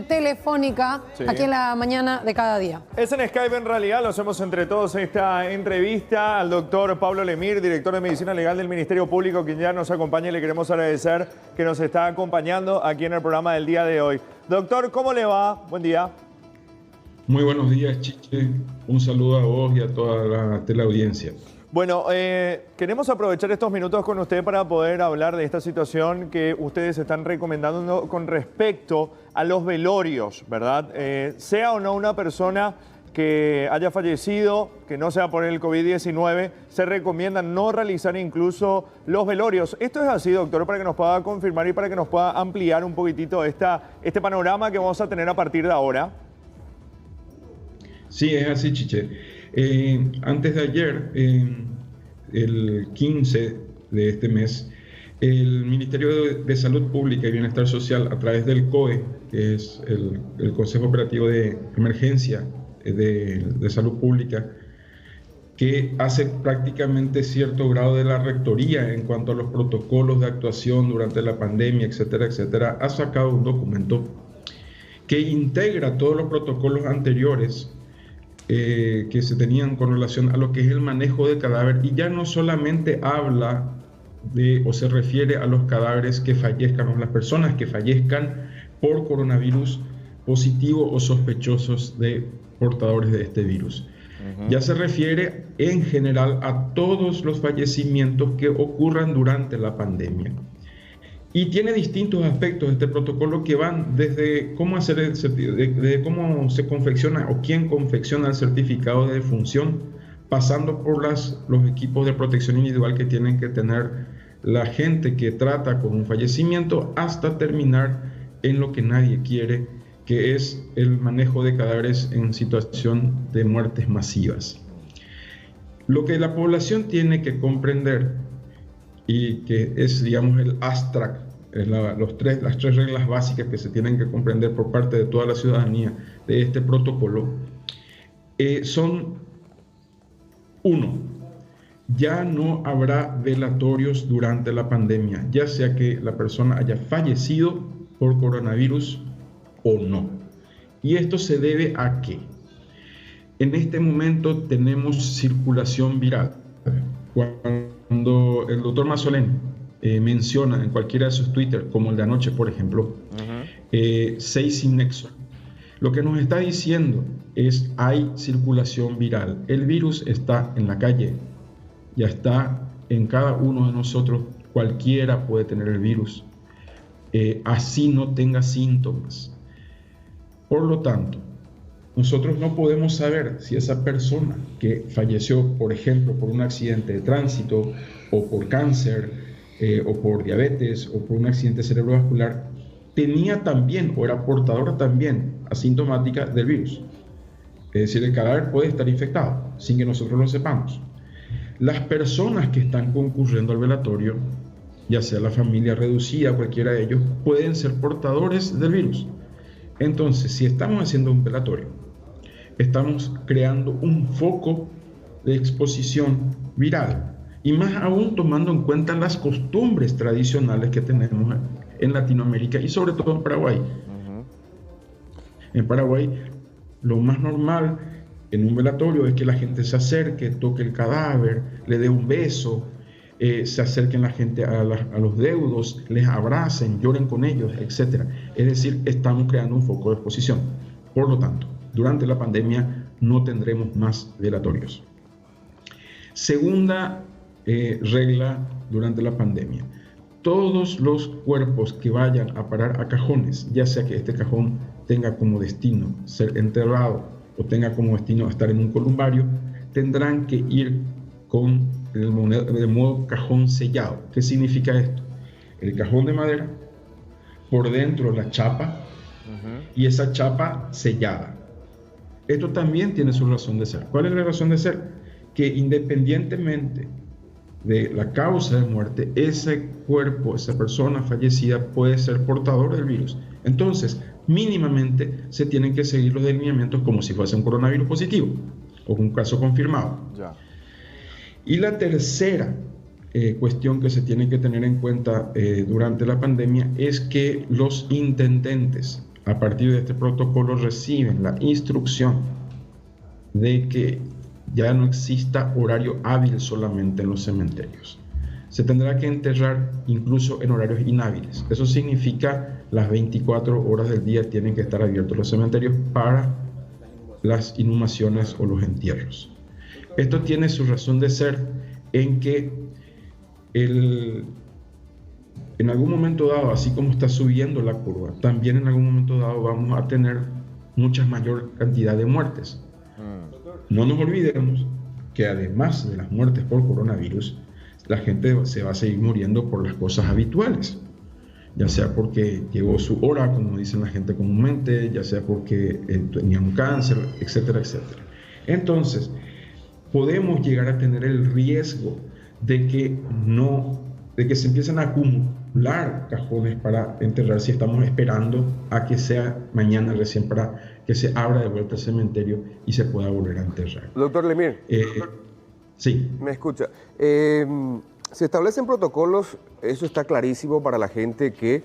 telefónica aquí en la mañana de cada día. Es en Skype en realidad, lo hacemos entre todos esta entrevista al doctor Pablo Lemir, director de Medicina Legal del Ministerio Público, quien ya nos acompaña y le queremos agradecer que nos está acompañando aquí en el programa del día de hoy. Doctor, ¿cómo le va? Buen día. Muy buenos días, Chiche. Un saludo a vos y a toda la teleaudiencia. Bueno, queremos aprovechar estos minutos con usted para poder hablar de esta situación que ustedes están recomendando con respecto a los velorios, ¿verdad? Sea o no una persona que haya fallecido, que no sea por el COVID-19, se recomienda no realizar incluso los velorios. ¿Esto es así, doctor, para que nos pueda confirmar y para que nos pueda ampliar un poquitito este panorama que vamos a tener a partir de ahora? Sí, es así, Chiche. Antes de ayer, el 15 de este mes, el Ministerio de Salud Pública y Bienestar Social, a través del COE, que es el Consejo Operativo de Emergencia de Salud Pública, que hace prácticamente cierto grado de la rectoría en cuanto a los protocolos de actuación durante la pandemia, etcétera, etcétera, ha sacado un documento que integra todos los protocolos anteriores que se tenían con relación a lo que es el manejo de cadáver, y ya no solamente habla de o se refiere a los cadáveres que fallezcan o las personas que fallezcan por coronavirus positivo o sospechosos de portadores de este virus. Ya se refiere en general a todos los fallecimientos que ocurran durante la pandemia. Y tiene distintos aspectos este protocolo que van desde cómo hacer de cómo se confecciona o quién confecciona el certificado de defunción, pasando por los equipos de protección individual que tienen que tener la gente que trata con un fallecimiento, hasta terminar en lo que nadie quiere, que es el manejo de cadáveres en situación de muertes masivas. Lo que la población tiene que comprender, y que es, digamos, el ASTRAC, las tres reglas básicas que se tienen que comprender por parte de toda la ciudadanía de este protocolo, son: 1. Ya no habrá velatorios durante la pandemia, ya sea que la persona haya fallecido por coronavirus o no. ¿Y esto se debe a qué? En este momento tenemos circulación viral. Cuando el doctor Mazzoleni menciona en cualquiera de sus Twitter, como el de anoche, por ejemplo, 6 sin nexo, lo que nos está diciendo es: hay circulación viral. El virus está en la calle, ya está en cada uno de nosotros. Cualquiera puede tener el virus, así no tenga síntomas. Por lo tanto, nosotros no podemos saber si esa persona que falleció, por ejemplo, por un accidente de tránsito, o por cáncer, o por diabetes, o por un accidente cerebrovascular, tenía también o era portadora también asintomática del virus. Es decir, el cadáver puede estar infectado sin que nosotros lo sepamos. Las personas que están concurriendo al velatorio, ya sea la familia reducida, cualquiera de ellos, pueden ser portadores del virus. Entonces, si estamos haciendo un velatorio, estamos creando un foco de exposición viral, y más aún tomando en cuenta las costumbres tradicionales que tenemos en Latinoamérica y sobre todo en Paraguay. En Paraguay, lo más normal en un velatorio es que la gente se acerque, toque el cadáver, le dé un beso, se acerquen la gente a los deudos, les abracen, lloren con ellos, etc. Es decir, estamos creando un foco de exposición. Por lo tanto, durante la pandemia no tendremos más velatorios. Segunda regla durante la pandemia: todos los cuerpos que vayan a parar a cajones, ya sea que este cajón tenga como destino ser enterrado o tenga como destino estar en un columbario, tendrán que ir con el modo cajón sellado. ¿Qué significa esto? El cajón de madera, por dentro la chapa, y esa chapa sellada. Esto también tiene su razón de ser. ¿Cuál es la razón de ser? Que independientemente de la causa de muerte, ese cuerpo, esa persona fallecida puede ser portador del virus. Entonces, mínimamente se tienen que seguir los lineamientos como si fuese un coronavirus positivo o un caso confirmado. Ya. Y la tercera cuestión que se tiene que tener en cuenta durante la pandemia es que los intendentes, a partir de este protocolo, reciben la instrucción de que ya no exista horario hábil solamente en los cementerios. Se tendrá que enterrar incluso en horarios inhábiles. Eso significa las 24 horas del día tienen que estar abiertos los cementerios para las inhumaciones o los entierros. Esto tiene su razón de ser en que en algún momento dado, así como está subiendo la curva, también en algún momento dado vamos a tener mucha mayor cantidad de muertes. No nos olvidemos que además de las muertes por coronavirus, la gente se va a seguir muriendo por las cosas habituales, ya sea porque llegó su hora, como dicen la gente comúnmente, ya sea porque tenía un cáncer, etcétera, etcétera. Entonces, podemos llegar a tener el riesgo de que se empiecen a acumular cajones para enterrar si estamos esperando a que sea mañana recién para que se abra de vuelta el cementerio y se pueda volver a enterrar. Doctor Lemir. Sí. Me escucha. Se establecen protocolos, eso está clarísimo para la gente que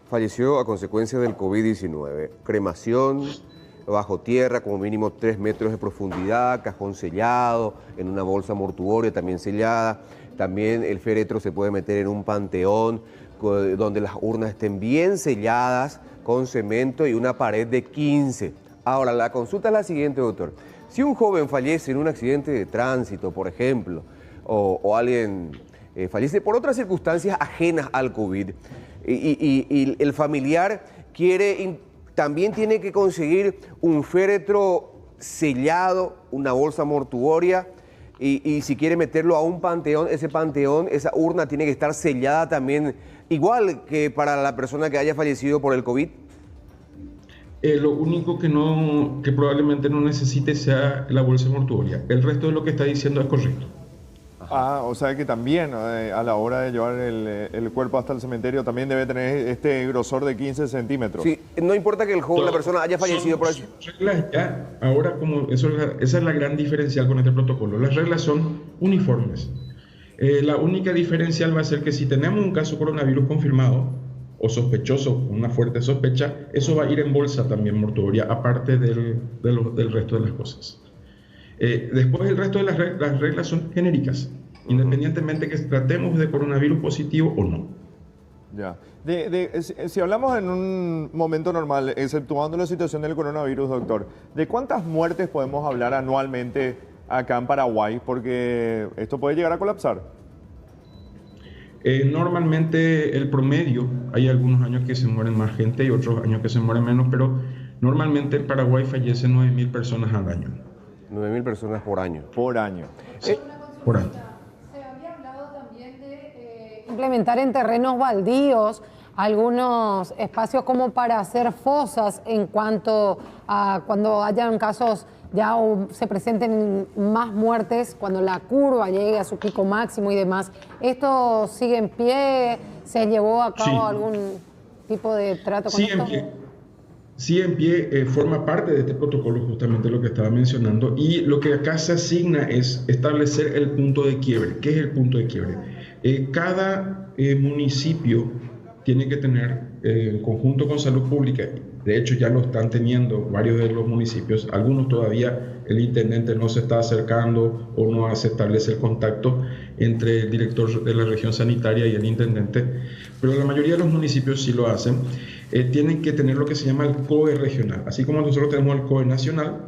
falleció a consecuencia del COVID-19. Cremación, bajo tierra, como mínimo 3 metros de profundidad, cajón sellado, en una bolsa mortuoria también sellada. También el féretro se puede meter en un panteón donde las urnas estén bien selladas con cemento y una pared de 15. Ahora, la consulta es la siguiente, doctor. Si un joven fallece en un accidente de tránsito, por ejemplo, o alguien fallece por otras circunstancias ajenas al COVID, y el familiar también tiene que conseguir un féretro sellado, una bolsa mortuoria, y si quiere meterlo a un panteón, esa urna tiene que estar sellada también, igual que para la persona que haya fallecido por el COVID. Lo único que probablemente no necesite sea la bolsa mortuoria. El resto de lo que está diciendo es correcto. O sea que también a la hora de llevar el cuerpo hasta el cementerio también debe tener este grosor de 15 centímetros. Sí, no importa que la persona haya fallecido por eso. Reglas ya, ahora esa es la gran diferencial con este protocolo. Las reglas son uniformes. La única diferencial va a ser que si tenemos un caso coronavirus confirmado o sospechoso, una fuerte sospecha, eso va a ir en bolsa también mortuoria, aparte del resto de las cosas. Después el resto de las reglas son genéricas, independientemente que tratemos de coronavirus positivo o no. Ya. Si hablamos en un momento normal, exceptuando la situación del coronavirus, doctor, ¿de cuántas muertes podemos hablar anualmente acá en Paraguay? Porque esto puede llegar a colapsar. Normalmente el promedio, hay algunos años que se mueren más gente y otros años que se mueren menos, pero normalmente en Paraguay fallecen 9.000 personas al año. 9.000 personas por año. Por año. Sí, por año. Se había hablado también de implementar en terrenos baldíos algunos espacios como para hacer fosas en cuanto a cuando hayan casos ya se presenten más muertes, cuando la curva llegue a su pico máximo y demás. ¿Esto sigue en pie? ¿Se llevó a cabo algún tipo de trato con esto? Sí, en pie, forma parte de este protocolo justamente lo que estaba mencionando, y lo que acá se asigna es establecer el punto de quiebre. ¿Qué es el punto de quiebre? Cada municipio tiene que tener, en conjunto con Salud Pública, de hecho ya lo están teniendo varios de los municipios, algunos todavía el intendente no se está acercando o no se establece el contacto entre el director de la región sanitaria y el intendente, pero la mayoría de los municipios sí lo hacen. Tienen que tener lo que se llama el COE regional, así como nosotros tenemos el COE nacional.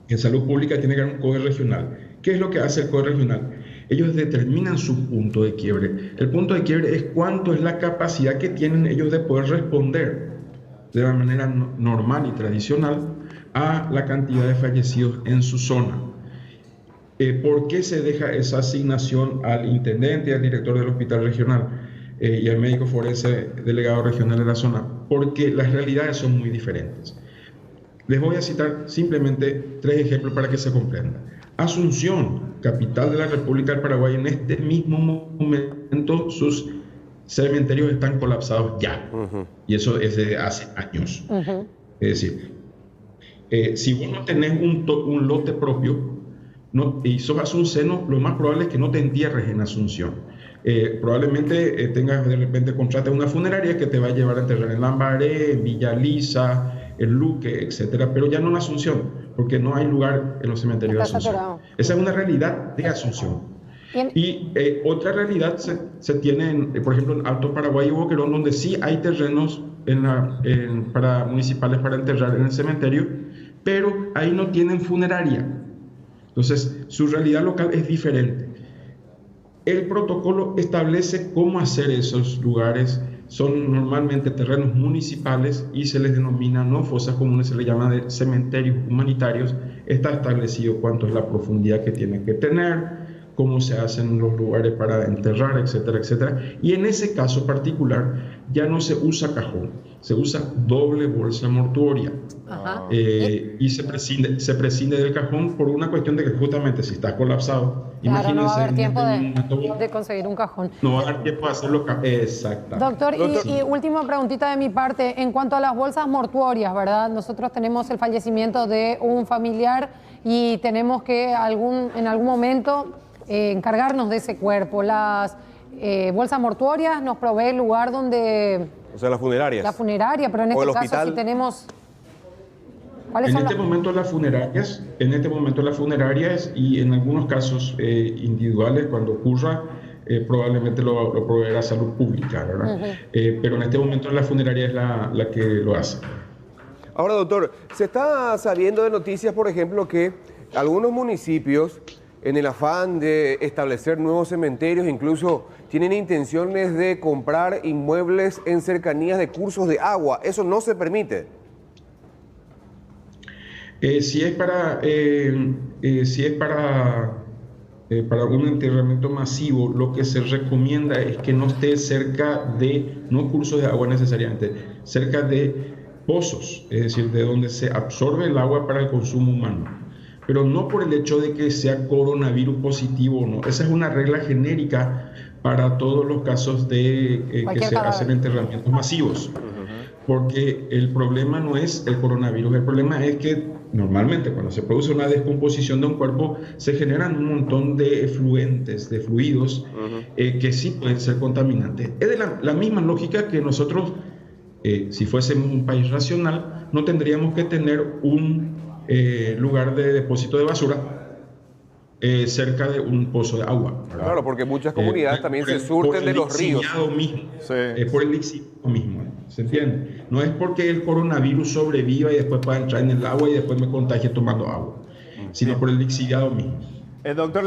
En Salud Pública tiene que haber un COE regional. ¿Qué es lo que hace el COE regional? Ellos determinan su punto de quiebre. El punto de quiebre es cuánto es la capacidad que tienen ellos de poder responder de la manera normal y tradicional a la cantidad de fallecidos en su zona. ¿Por qué se deja esa asignación al intendente y al director del hospital regional y al médico forense delegado regional de la zona? Porque las realidades son muy diferentes. Les voy a citar simplemente 3 ejemplos para que se comprenda. Asunción, capital de la República del Paraguay, en este mismo momento sus cementerios están colapsados ya. Y eso es desde hace años. Es decir, si vos no tenés un lote propio y sos asunceno, lo más probable es que no te entierres en Asunción. Probablemente tengas de repente contrate una funeraria que te va a llevar a enterrar en Lambaré, en Villa Lisa, en Luque, etcétera, pero ya no en Asunción, porque no hay lugar en los cementerios de Asunción. Esa es una realidad de Asunción. Y otra realidad se tiene, por ejemplo, en Alto Paraguay y Boquerón, donde sí hay terrenos para municipales para enterrar en el cementerio, pero ahí no tienen funeraria. Entonces, su realidad local es diferente. El protocolo establece cómo hacer esos lugares. Son normalmente terrenos municipales y se les denomina no fosas comunes, se les llama de cementerios humanitarios. Está establecido cuánto es la profundidad que tienen que tener, cómo se hacen los lugares para enterrar, etcétera, etcétera. Y en ese caso particular ya no se usa cajón, se usa doble bolsa mortuoria. Y se prescinde del cajón por una cuestión de que justamente si estás colapsado, claro, no va a haber tiempo de conseguir un cajón. No va a haber tiempo de hacerlo. Exactamente. Doctor, y última preguntita de mi parte. En cuanto a las bolsas mortuorias, ¿verdad? Nosotros tenemos el fallecimiento de un familiar y tenemos que en algún momento encargarnos de ese cuerpo. Las bolsas mortuorias nos provee el lugar donde... O sea, las funerarias. La funeraria, pero en este caso si tenemos... En este momento las funerarias y en algunos casos individuales, cuando ocurra, probablemente lo proveerá Salud Pública, ¿verdad? Pero en este momento la funeraria es la que lo hace. Ahora, doctor, se está sabiendo de noticias, por ejemplo, que algunos municipios, en el afán de establecer nuevos cementerios, incluso tienen intenciones de comprar inmuebles en cercanías de cursos de agua. Eso no se permite. Si es para un enterramiento masivo, lo que se recomienda es que no esté cerca de, no cursos de agua necesariamente, cerca de pozos, es decir, de donde se absorbe el agua para el consumo humano. Pero no por el hecho de que sea coronavirus positivo o no. Esa es una regla genérica para todos los casos de que se hacen enterramientos masivos. Porque el problema no es el coronavirus, el problema es que normalmente cuando se produce una descomposición de un cuerpo se generan un montón de efluentes, de fluidos que sí pueden ser contaminantes. Es de la misma lógica que nosotros, si fuésemos un país racional, no tendríamos que tener un lugar de depósito de basura cerca de un pozo de agua, ¿verdad? Claro, porque muchas comunidades también se surten de los ríos. Por el lixiviado mismo, ¿se entiende? No es porque el coronavirus sobreviva y después pueda entrar en el agua y después me contagie tomando agua, sino por el lixiviado mismo. Doctor,